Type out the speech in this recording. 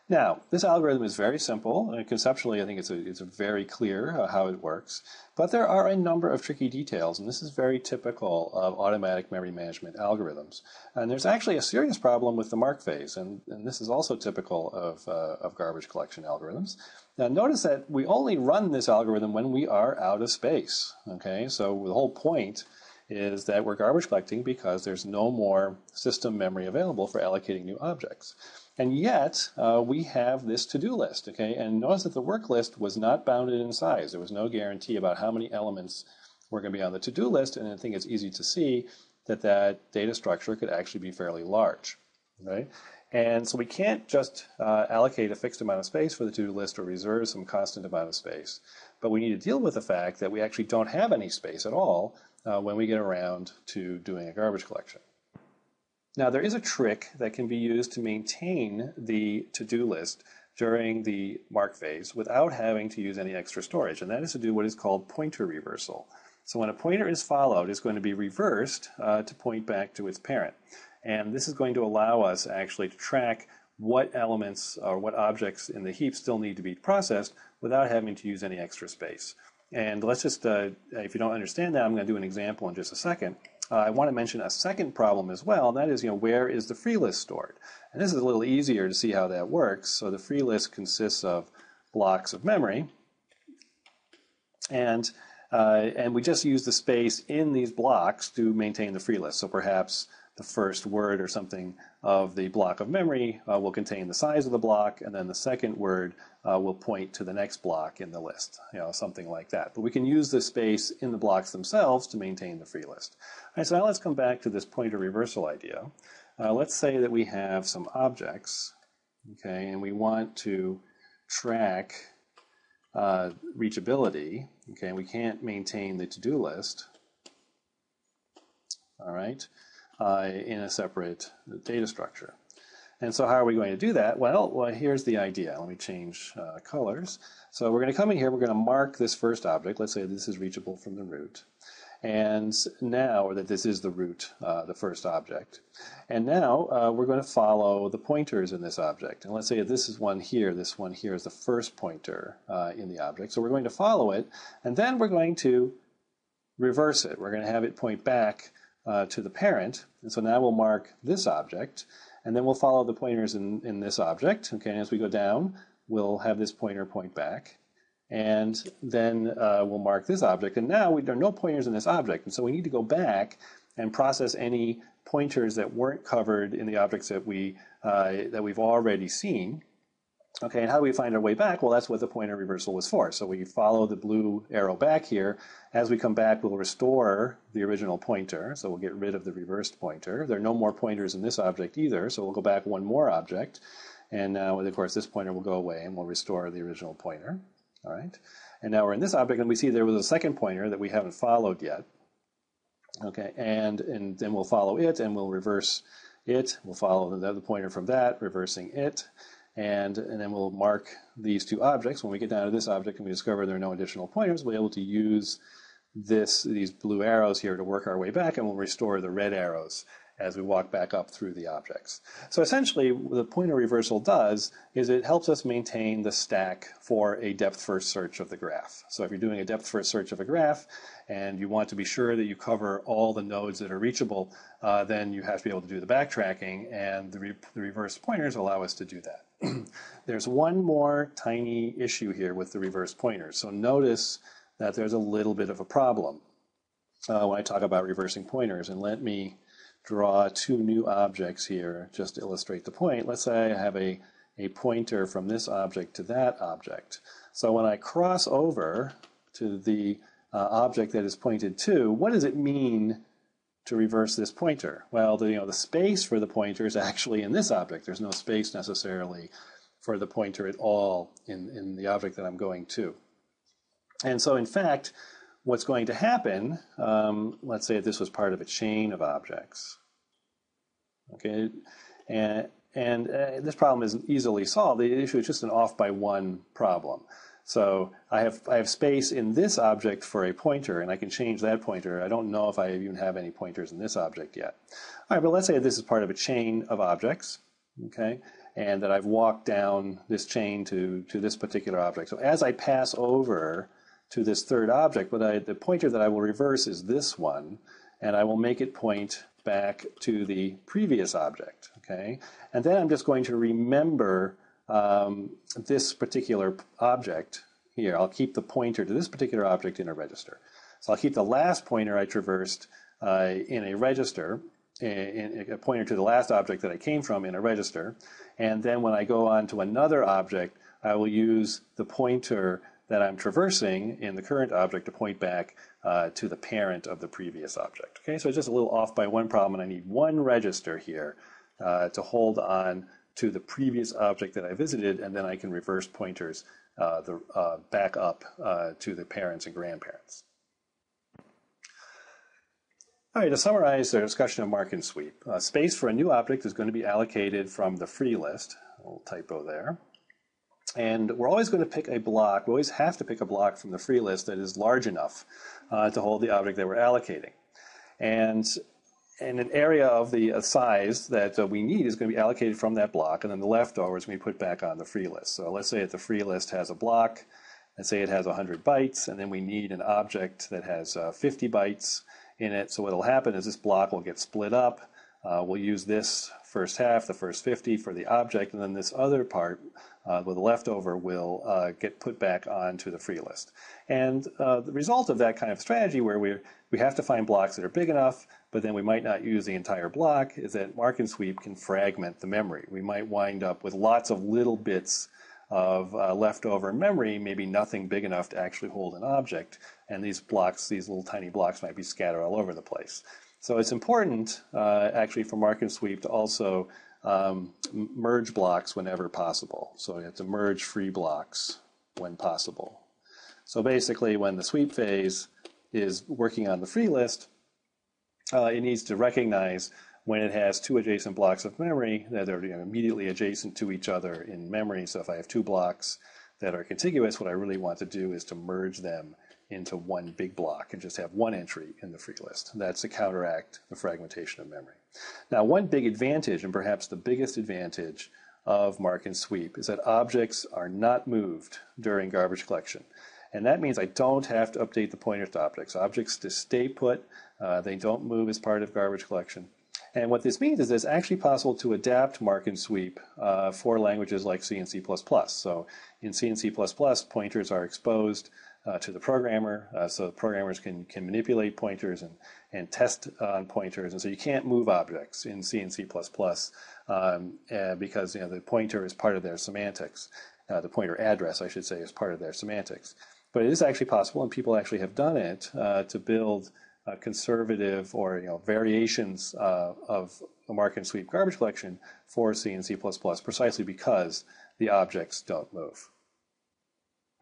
Now, this algorithm is very simple. Conceptually, I think it's very clear how it works. But there are a number of tricky details, and this is very typical of automatic memory management algorithms. And there's actually a serious problem with the mark phase, and this is also typical of garbage collection algorithms. Now, notice that we only run this algorithm when we are out of space. Okay, so the whole point is that we're garbage collecting because there's no more system memory available for allocating new objects. And yet, we have this to-do list, okay? And notice that the work list was not bounded in size. There was no guarantee about how many elements were going to be on the to-do list, and I think it's easy to see that that data structure could actually be fairly large, right? And so we can't just allocate a fixed amount of space for the to-do list or reserve some constant amount of space. But we need to deal with the fact that we actually don't have any space at all when we get around to doing a garbage collection. Now, there is a trick that can be used to maintain the to-do list during the mark phase without having to use any extra storage, and that is to do what is called pointer reversal. So when a pointer is followed, it's going to be reversed to point back to its parent. And this is going to allow us actually to track what elements or what objects in the heap still need to be processed without having to use any extra space. And let's just, if you don't understand that, I'm going to do an example in just a second. I want to mention a second problem as well, and that is, where is the free list stored? And this is a little easier to see how that works. So the free list consists of blocks of memory, and we just use the space in these blocks to maintain the free list. So perhaps the first word or something of the block of memory will contain the size of the block, and then the second word will point to the next block in the list, something like that. But we can use the space in the blocks themselves to maintain the free list. All right, so now let's come back to this pointer reversal idea. Let's say that we have some objects, okay, and we want to track reachability, okay, and we can't maintain the to-do list, all right, in a separate data structure. And so how are we going to do that? Well, here's the idea. Let me change colors. So we're going to come in here, we're going to mark this first object. Let's say this is reachable from the root. And now, or that this is the root, the first object. And now we're going to follow the pointers in this object. And let's say this is one here, this one here is the first pointer in the object. So we're going to follow it, and then we're going to reverse it. We're going to have it point back to the parent. And so now we'll mark this object, and then we'll follow the pointers in this object. Okay, and as we go down, we'll have this pointer point back. And then we'll mark this object. And now there are no pointers in this object. And so we need to go back and process any pointers that weren't covered in the objects that we've already seen. Okay, and how do we find our way back? Well, that's what the pointer reversal was for. So we follow the blue arrow back here. As we come back, we'll restore the original pointer. So we'll get rid of the reversed pointer. There are no more pointers in this object either. So we'll go back one more object. And now, of course, this pointer will go away and we'll restore the original pointer. All right, and now we're in this object, and we see there was a second pointer that we haven't followed yet. Okay, and then we'll follow it, and we'll reverse it. We'll follow the other pointer from that, reversing it, and then we'll mark these two objects. When we get down to this object and we discover there are no additional pointers, we'll be able to use these blue arrows here to work our way back, and we'll restore the red arrows as we walk back up through the objects. So essentially, what the pointer reversal does is it helps us maintain the stack for a depth-first search of the graph. So if you're doing a depth-first search of a graph and you want to be sure that you cover all the nodes that are reachable, then you have to be able to do the backtracking, and the reverse pointers allow us to do that. There's one more tiny issue here with the reverse pointers. So notice that there's a little bit of a problem when I talk about reversing pointers, and let me draw two new objects here just to illustrate the point. Let's say I have a pointer from this object to that object. So when I cross over to the object that is pointed to, what does it mean to reverse this pointer? Well, the space for the pointer is actually in this object. There's no space necessarily for the pointer at all in the object that I'm going to. And so in fact, what's going to happen, let's say if this was part of a chain of objects, okay, and this problem is easily solved. The issue is just an off by one problem. So I have space in this object for a pointer, and I can change that pointer. I don't know if I even have any pointers in this object yet. All right, but let's say this is part of a chain of objects, okay, and that I've walked down this chain to this particular object. So as I pass over to this third object, the pointer that I will reverse is this one, and I will make it point back to the previous object, okay? And then I'm just going to remember this particular object here. I'll keep the pointer to this particular object in a register. So I'll keep the last pointer I traversed in a register, in a pointer to the last object that I came from in a register, and then when I go on to another object, I will use the pointer that I'm traversing in the current object to point back to the parent of the previous object. Okay, so it's just a little off by one problem, and I need one register here to hold on to the previous object that I visited, and then I can reverse pointers back up to the parents and grandparents. All right, to summarize our discussion of mark and sweep, space for a new object is going to be allocated from the free list, a little typo there. And we're always going to pick a block, we always have to pick a block from the free list that is large enough to hold the object that we're allocating. And an area of the size that we need is going to be allocated from that block, and then the leftover is going to be put back on the free list. So let's say that the free list has a block, let's say it has 100 bytes, and then we need an object that has 50 bytes in it. So what will happen is this block will get split up. We'll use this first half, the first 50 for the object, and then this other part with the leftover will get put back onto the free list. And the result of that kind of strategy where we have to find blocks that are big enough, but then we might not use the entire block, is that mark and sweep can fragment the memory. We might wind up with lots of little bits of leftover memory, maybe nothing big enough to actually hold an object, and these blocks, these little tiny blocks, might be scattered all over the place. So it's important, actually, for mark and sweep to also merge blocks whenever possible. So you have to merge free blocks when possible. So basically, when the sweep phase is working on the free list, it needs to recognize when it has two adjacent blocks of memory that are immediately adjacent to each other in memory. So if I have two blocks that are contiguous, what I really want to do is to merge them into one big block and just have one entry in the free list. That's to counteract the fragmentation of memory. Now, one big advantage, and perhaps the biggest advantage of mark and sweep, is that objects are not moved during garbage collection. And that means I don't have to update the pointers to objects. Objects just stay put. They don't move as part of garbage collection. And what this means is it's actually possible to adapt mark and sweep for languages like C and C++. So in C and C++, pointers are exposed to the programmer, so programmers can manipulate pointers and test on pointers. And so you can't move objects in C and C++ because the pointer is part of their semantics. The pointer address, I should say, is part of their semantics. But it is actually possible, and people actually have done it, to build conservative or variations of a mark and sweep garbage collection for C and C++, precisely because the objects don't move.